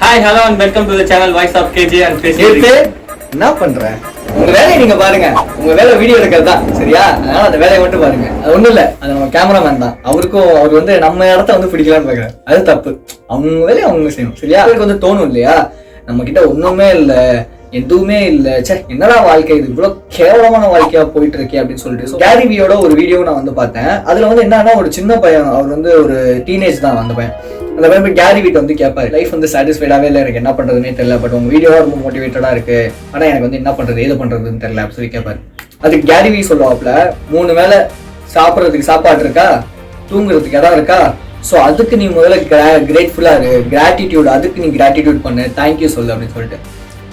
Hi hello and welcome to the channel voice of KJ and Facebook. என்ன பண்றேன்? உங்க வேலையை நீங்க பாருங்க. உங்க வேலை வீடியோ எடுக்கிறது தான், சரியா? அதனால அந்த வேலையை மட்டும் பாருங்க. அது ஒண்ணும் இல்ல, அது நம்ம கேமராமேன் தான். அவர் வந்து நம்ம இடத்த வந்து பிடிக்கலாம்னு பாக்குறாரு. அது தப்பு. அவங்க வேலையை அவங்க செய்யணும், சரியா? அவருக்கு வந்து தோணும் இல்லையா, நம்ம கிட்ட ஒண்ணுமே இல்ல, எதுவுமே இல்ல, சே என்னடா வாழ்க்கை இது, இவ்வளவு கேவலமான வாழ்க்கையா போயிட்டு இருக்கே அப்படின்னு சொல்லிட்டு கேரி வியோட ஒரு வீடியோ நான் வந்து பார்த்தேன். அதுல வந்து என்னன்னா, ஒரு சின்ன பையன், அவர் வந்து ஒரு டீனேஜ் தான் அந்த பையன். அந்த பையன் கேரி வீட் வந்து கேட்பாரு, லைஃப் வந்து சாட்டிஸ்ஃபைடாவே இல்லை, எனக்கு என்ன பண்றதுன்னே தெரியல, பட் உங்க வீடியோ ரொம்ப மோட்டிவேட்டடா இருக்கு, ஆனா எனக்கு வந்து என்ன பண்றது ஏது பண்றதுன்னு தெரியல அப்படின்னு சொல்லி கேட்பாரு. அதுக்கு கேரி வி சொல்லுவாப்ல, 3 வேளை சாப்பிட்றதுக்கு சாப்பாடு இருக்கா, தூங்குறதுக்கு இடம் இருக்கா, ஸோ அதுக்கு நீ முதல்ல கிரேட்ஃபுல்லா இரு, கிராட்டிடியூட், அதுக்கு நீ கிராட்டிடியூட் பண்ணு, தேங்க்யூ சொல்லு அப்படின்னு சொல்லிட்டு.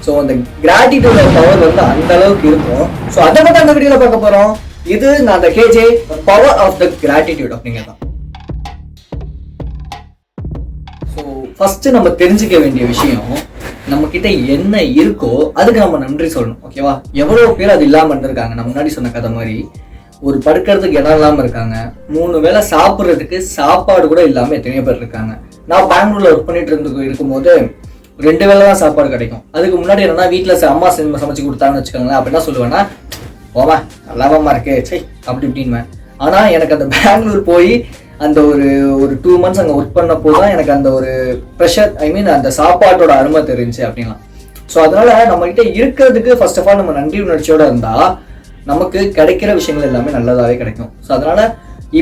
ஸோ அந்த கிராட்டிடியூட் பவர் வந்து அந்த அளவுக்கு இருக்கும். ஸோ அதை மட்டும் அந்த வீடியோல பார்க்க போறோம். இது நான் அந்த KJ power of the gratitude அப்படிங்கிறதான். ஸோ ஃபர்ஸ்ட் நம்ம தெரிஞ்சுக்க வேண்டிய விஷயம், நம்ம கிட்ட என்ன இருக்கோ அதுக்கு நம்ம நன்றி சொல்லணும், ஓகேவா? எவ்வளவு பேர் அது இல்லாம இருந்திருக்காங்க. நான் முன்னாடி சொன்ன கதை மாதிரி ஒரு படுக்கிறதுக்கு இடம் இல்லாம இருக்காங்க, 3 வேளை சாப்பிட்றதுக்கு சாப்பாடு கூட இல்லாம எத்தனையோ பேர் இருக்காங்க. நான் பெங்களூர்ல ஒர்க் பண்ணிட்டு இருக்கும்போது 2 வேளை தான் சாப்பாடு கிடைக்கும். அதுக்கு முன்னாடி என்னன்னா, வீட்டுல அம்மா சமைச்சு கொடுத்தாங்கன்னு வச்சுக்கோங்களேன், அப்ப என்ன சொல்லுவேன்னா, போமா நல்லாவமா இருக்கு சரி அப்படி இப்படின்னு. ஆனா எனக்கு அந்த பெங்களூர் போய் அந்த ஒரு 2 months அங்க ஒர்க் பண்ண போதுதான் எனக்கு அந்த ஒரு ப்ரெஷர், அந்த சாப்பாட்டோட அருமை தெரிஞ்சு அப்படின்லாம். ஸோ அதனால நம்ம கிட்ட இருக்கிறதுக்கு ஃபர்ஸ்ட் ஆஃப் ஆல் நம்ம நன்றி உணர்ச்சியோட இருந்தா நமக்கு கிடைக்கிற விஷயங்கள் எல்லாமே நல்லதாவே கிடைக்கும். ஸோ அதனால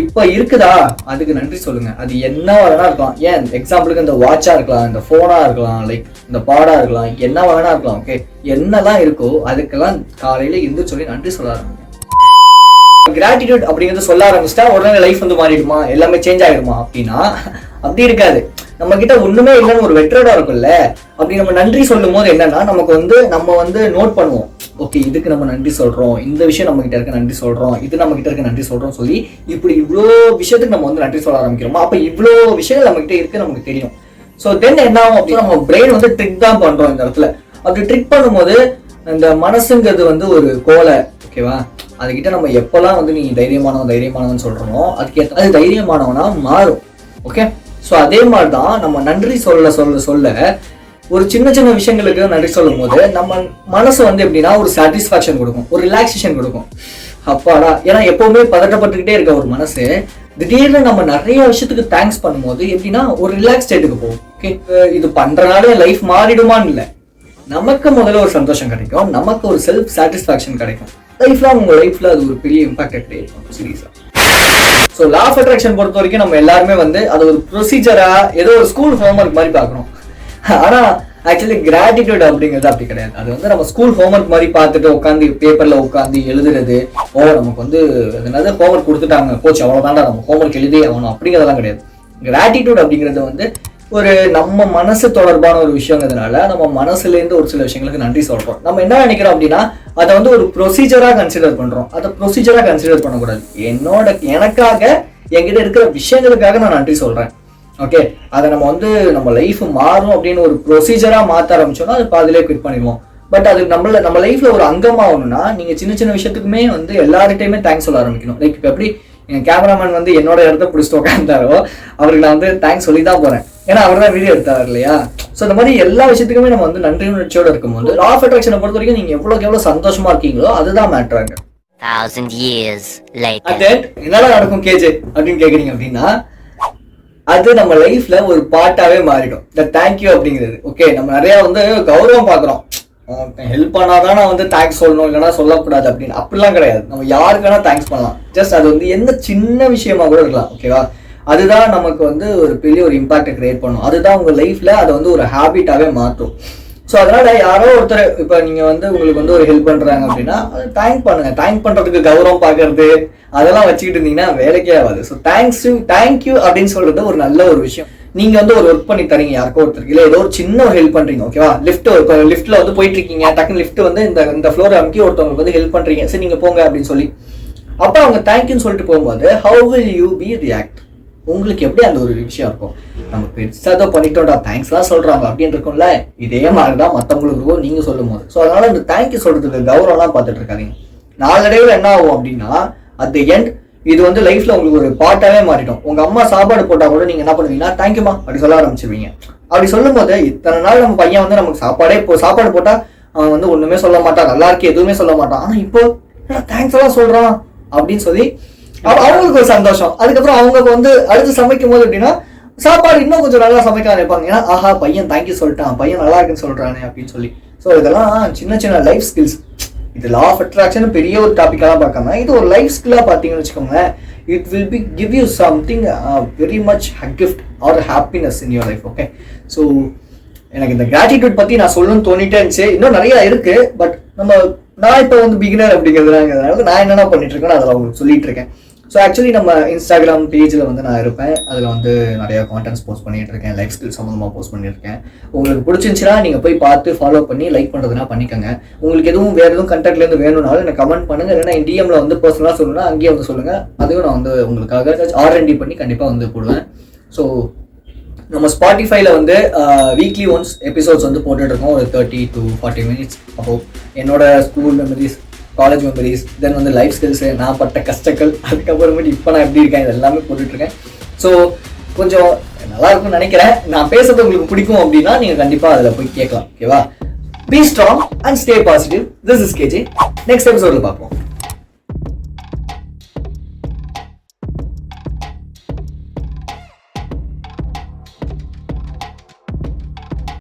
இப்ப இருக்குதா அதுக்கு நன்றி சொல்லுங்க. அது என்ன வேணா இருக்கலாம். ஏன் எக்ஸாம்பிளுக்கு இந்த வாட்சா இருக்கலாம், இந்த போனா இருக்கலாம், லைக் இந்த பாடா இருக்கலாம், என்ன வேணா இருக்கலாம். ஓகே, என்னெல்லாம் இருக்கோ அதுக்கெல்லாம் காலையில இருந்து சொல்லி நன்றி சொல்ல ஆரம்பிங்க. கிராட்டிடியூட் அப்படிங்கிறது சொல்ல ஆரம்பிச்சிட்டா உடனே லைஃப் வந்து மாறிடுமா, எல்லாமே சேஞ்ச் ஆகிடுமா அப்படின்னா அப்படி இருக்காது. நம்ம கிட்ட ஒண்ணுமே இல்லைன்னு ஒரு வெற்றடா இருக்கும்ல, அப்படி நம்ம நன்றி சொல்லும் போது என்னன்னா, நம்ம வந்து நோட் பண்ணுவோம், ஓகே இதுக்கு நம்ம நன்றி சொல்றோம், இந்த விஷயம் நம்ம கிட்ட இருக்க நன்றி சொல்றோம், இது நம்ம கிட்ட இருக்க நன்றி சொல்றோம் சொல்லி இப்படி இவ்வளோ விஷயத்துக்கு நம்ம வந்து நன்றி சொல்ல ஆரம்பிக்கிறோமா, அப்ப இவ்வளோ விஷயங்கள் நம்ம கிட்ட இருக்கு நமக்கு தெரியும். ஸோ தென் என்ன ஆகும் அப்படின்னா, நம்ம பிரெயின் வந்து ட்ரிக் தான் பண்றோம் இந்த இடத்துல. அப்படி ட்ரிக் பண்ணும்போது இந்த மனசுங்கிறது வந்து ஒரு கோலை, ஓகேவா? அதுகிட்ட நம்ம எப்பெல்லாம் வந்து நீ தைரியமானவன் சொல்றோமோ அதுக்கேற்ற அது தைரியமானவனா மாறும். ஓகே, ஸோ அதே மாதிரி தான் நம்ம நன்றி சொல்ல ஒரு சின்ன சின்ன விஷயங்களுக்கு நன்றி சொல்லும் போது நம்ம மனசு வந்து எப்படின்னா ஒரு சாட்டிஸ்ஃபேக்ஷன் கொடுக்கும், ஒரு ரிலாக்ஸேஷன் கொடுக்கும். அப்பாடா, ஏன்னா எப்பவுமே பதட்டப்பட்டுக்கிட்டே இருக்க ஒரு மனசு திடீர்னு நம்ம நிறைய விஷயத்துக்கு தேங்க்ஸ் பண்ணும்போது எப்படின்னா ஒரு ரிலாக்ஸ் ஸ்டேட்டுக்கு போகும். ஓகே, இது பண்றதுனால லைஃப் மாறிடுமான்னு இல்லை, நமக்கு முதல்ல ஒரு சந்தோஷம் கிடைக்கும், நமக்கு ஒரு செல்ஃப் சாட்டிஸ்ஃபேக்ஷன் கிடைக்கும். உங்க லைஃப்ல அது ஒரு பெரிய இம்பாக்ட் கிரியேட் பண்ணும் சீரியஸா. ஸோ லா ஆஃப் அட்ராக்ஷன் பொறுத்த வரைக்கும் நம்ம எல்லாருமே வந்து அது ஒரு ப்ரொசீஜரா ஏதோ ஒரு ஸ்கூல் ஹோம்ஒர்க் மாதிரி பார்க்குறோம். ஆனா ஆக்சுவலி கிராட்டிடியூட் அப்படிங்கிறது அப்படி கிடையாது. அது வந்து நம்ம ஸ்கூல் ஹோம்ஒர்க் மாதிரி பார்த்துட்டு உட்காந்து பேப்பர்ல உட்காந்து எழுதுறது, நமக்கு வந்து என்னது ஹோம்ஒர்க் கொடுத்துட்டாங்க போச்சு அவ்வளவுதான்டா நம்ம ஹோம்ஒர்க் எழுதி ஆகணும் அப்படிங்கிறதெல்லாம் கிடையாது. கிராட்டிடியூட் அப்படிங்கிறது வந்து ஒரு நம்ம மனசு தொடர்பான ஒரு விஷயங்கிறதுனால நம்ம மனசுல இருந்து ஒரு சில விஷயங்களுக்கு நன்றி சொல்றோம். நம்ம என்ன நினைக்கிறோம் அப்படின்னா, அதை வந்து ஒரு ப்ரொசீஜரா கன்சிடர் பண்றோம். அதை ப்ரொசீஜரா கன்சிடர் பண்ணக்கூடாது. எனக்காக என்கிட்ட இருக்கிற விஷயங்களுக்காக நான் நன்றி சொல்றேன். ஓகே, அதை நம்ம வந்து நம்ம லைஃப் மாறும் அப்படின்னு ஒரு ப்ரொசீஜரா மாத்த ஆரம்பிச்சோம்னா அது பாதிலே குவிட் பண்ணிடுவோம். பட் அது நம்ம லைஃப்ல ஒரு அங்கமாகணும்னா நீங்க சின்ன சின்ன விஷயத்துக்குமே வந்து எல்லார்கிட்டையுமே தேங்க்ஸ் சொல்ல ஆரம்பிக்கணும். லைக் இப்போ எப்படி என் கேமராமேன் வந்து என்னோட இடத்த பிடிச்சிட்டு உட்காந்தாரோ அவருக்கு நான் வந்து தேங்க்ஸ் சொல்லி தான் போறேன், ஏன்னா அவர் தான் வீடியோ எடுத்தார் இல்லையா. ஸோ இந்த மாதிரி எல்லா விஷயத்துக்குமே நம்ம வந்து நன்றி உணர்ச்சியோட இருக்கும்போது லா ஆஃப் அட்ராக்ஷனை பொறுத்த வரைக்கும் நீங்க எவ்வளவு சந்தோஷமா இருக்கீங்களோ அதுதான் மேட்டராங்க. 1000 years later. என்னடா நடக்கும் கேஜே அப்படின்னு கேக்குறீங்க அப்படின்னா, அது நம்ம லைஃப்ல ஒரு பார்ட்டாவே மாறிடும் இந்த தேங்க்யூ அப்படிங்கிறது. ஓகே, நம்ம நிறைய வந்து கௌரவம் பாக்குறோம், ஹெல்ப் பண்ணாதான் நான் வந்து தேங்க்ஸ் சொல்லணும் இல்லைன்னா சொல்லக்கூடாது அப்படின்னு. அப்படிலாம் கிடையாது. நம்ம யாருக்கான தேங்க்ஸ் பண்ணலாம். ஜஸ்ட் அது வந்து எந்த சின்ன விஷயமா கூட இருக்கலாம், ஓகேவா? அதுதான் நமக்கு வந்து ஒரு பெரிய ஒரு இம்பாக்டை கிரியேட் பண்ணும். அதுதான் உங்க லைஃப்ல அதை வந்து ஒரு ஹேபிட்டாவே மாற்றும். ஸோ அதனால யாரோ ஒருத்தர் இப்போ நீங்க வந்து உங்களுக்கு வந்து ஒரு ஹெல்ப் பண்றாங்க அப்படின்னா அது தேங்க் பண்ணுங்க. தேங்க் பண்றதுக்கு கௌரவம் பார்க்கறது அதெல்லாம் வச்சுக்கிட்டு இருந்தீங்கன்னா வேலைக்கே ஆகாது. ஸோ தேங்க்யூ அப்படின்னு சொல்றது ஒரு நல்ல ஒரு விஷயம். நீங்க வந்து ஒரு ஒர்க் பண்ணி தரீங்க யாருக்கோ ஒருத்தருக்கு, இல்லை ஏதோ ஒரு சின்ன ஒரு ஹெல்ப் பண்றீங்க, ஓகேவா? லிஃப்ட்ல வந்து போயிட்டு இருக்கீங்க, டக்குன்னு லிஃப்ட் வந்து இந்த ஃப்ளோர் அமுக்கி ஒருத்தவங்களுக்கு வந்து ஹெல்ப் பண்றீங்க, சரி நீங்க போங்க அப்படின்னு சொல்லி. அப்ப அவங்க தேங்க்யூன்னு சொல்லிட்டு போகும்போது how will you be react? உங்களுக்கு எப்படி அந்த ஒரு விஷயம் இருக்கும், நம்ம பெருசாக பண்ணிட்டோம்டா தேங்க்ஸ்லாம் சொல்றாங்க அப்படின்னு இருக்கும்ல, இதே மாதிரிதான் மற்றவங்களுக்கு இருக்கும் நீங்க சொல்லும் போது. ஸோ அதனால இந்த தேங்க்யூ சொல்றதுக்கு கௌரவம்லாம் பார்த்துட்டு இருக்காதீங்க. நாளடைவில் என்ன ஆகும் அப்படின்னா, அட் தி எண்ட் இது வந்து லைஃப்ல உங்களுக்கு ஒரு பார்ட்டாவே மாறிடும். உங்க அம்மா சாப்பாடு போட்டா கூட நீங்க என்ன பண்ணுவீங்கன்னா தேங்க்யூமா அப்படி சொல்ல ஆரம்பிச்சிருவீங்க. அப்படி சொல்லும் போது இத்தனை நாள் நம்ம பையன் வந்து நமக்கு சாப்பாடு போட்டா அவன் வந்து ஒண்ணுமே சொல்ல மாட்டான், நல்லா இருக்கு எதுவுமே சொல்ல மாட்டான். ஆனா இப்போ தேங்க்ஸ் எல்லாம் சொல்றான் அப்படின்னு சொல்லி அவங்களுக்கு ஒரு சந்தோஷம். அதுக்கப்புறம் அவங்க வந்து அடுத்து சமைக்கும் போது எப்படின்னா சாப்பாடு இன்னும் கொஞ்சம் நல்லா சமைக்க நினைப்பாங்க. ஏன்னா ஆஹா பையன் தேங்க்யூ சொல்லிட்டான், பையன் நல்லா இருக்குன்னு சொல்றானே அப்படின்னு சொல்லி. ஸோ இதெல்லாம் சின்ன சின்ன லைஃப் ஸ்கில்ஸ். இது லா ஆஃப் அட்ராக்ஷன் பெரிய ஒரு டாபிக்கெல்லாம் பார்க்காம இது ஒரு லைஃப் ஸ்கில்லாக பார்த்தீங்கன்னு வச்சுக்கோங்களேன். It will be give you something very much gift or happiness in your life. Okay, so எனக்கு இந்த கிராட்டிடியூட் பற்றி நான் சொல்லணும்னு தோணிட்டே இருந்துச்சு. இன்னும் நிறைய இருக்கு, பட் நான் இப்போ வந்து பிகினர் அப்படிங்கிறதுனால நான் என்னென்ன பண்ணிட்டு இருக்கேன்னு அதில் உங்களுக்கு சொல்லிட்டு இருக்கேன். ஸோ ஆக்சுவலி நம்ம இன்ஸ்டாகிராம் பேஜில் வந்து நான் இருப்பேன். அதில் வந்து நிறையா கான்டென்ட்ஸ் போஸ்ட் பண்ணிட்டு இருக்கேன், லைஃப் ஸ்கில் சம்மந்தமாக போஸ்ட் பண்ணியிருக்கேன். உங்களுக்கு பிடிச்சிருந்துச்சுன்னா நீங்கள் போய் பார்த்து ஃபாலோ பண்ணி லைக் பண்ணுறதுனா பண்ணிக்கோங்க. உங்களுக்கு எதுவும் வேறு எதுவும் கண்டென்ட்லேருந்து வேணும்னாலும் எனக்கு கமெண்ட் பண்ணுங்கள். இல்லைன்னா என் டிஎம்ல வந்து பர்சனலாக சொல்லணும்னா அங்கேயே வந்து சொல்லுங்கள். அதையும் நான் வந்து உங்களுக்காக R&D பண்ணி கண்டிப்பாக வந்து போடுவேன். ஸோ நம்ம ஸ்பாட்டிஃபைல வந்து வீக்லி ஒன்ஸ் எபிசோட்ஸ் வந்து போட்டுட்டு இருக்கோம், ஒரு 30 to 40 minutes. அப்போ என்னோட ஸ்கூல் மெமரிஸ், காலேஜ் மெமரிஸ், தென் வந்து லைஃப் ஸ்கில்ஸு, நான் பட்ட கஷ்டங்கள், அதுக்கப்புறமேட்டு இப்போ நான் எப்படி இருக்கேன், இது எல்லாமே போட்டுட்ருக்கேன். ஸோ கொஞ்சம் நல்லா இருக்கும்னு நினைக்கிறேன். நான் பேசுறது உங்களுக்கு பிடிக்கும் அப்படின்னா நீங்கள் கண்டிப்பாக அதில் போய் கேட்கலாம். ஓகேவா? Be strong and stay positive. This is KJ. Next எபிசோடில் பார்ப்போம்.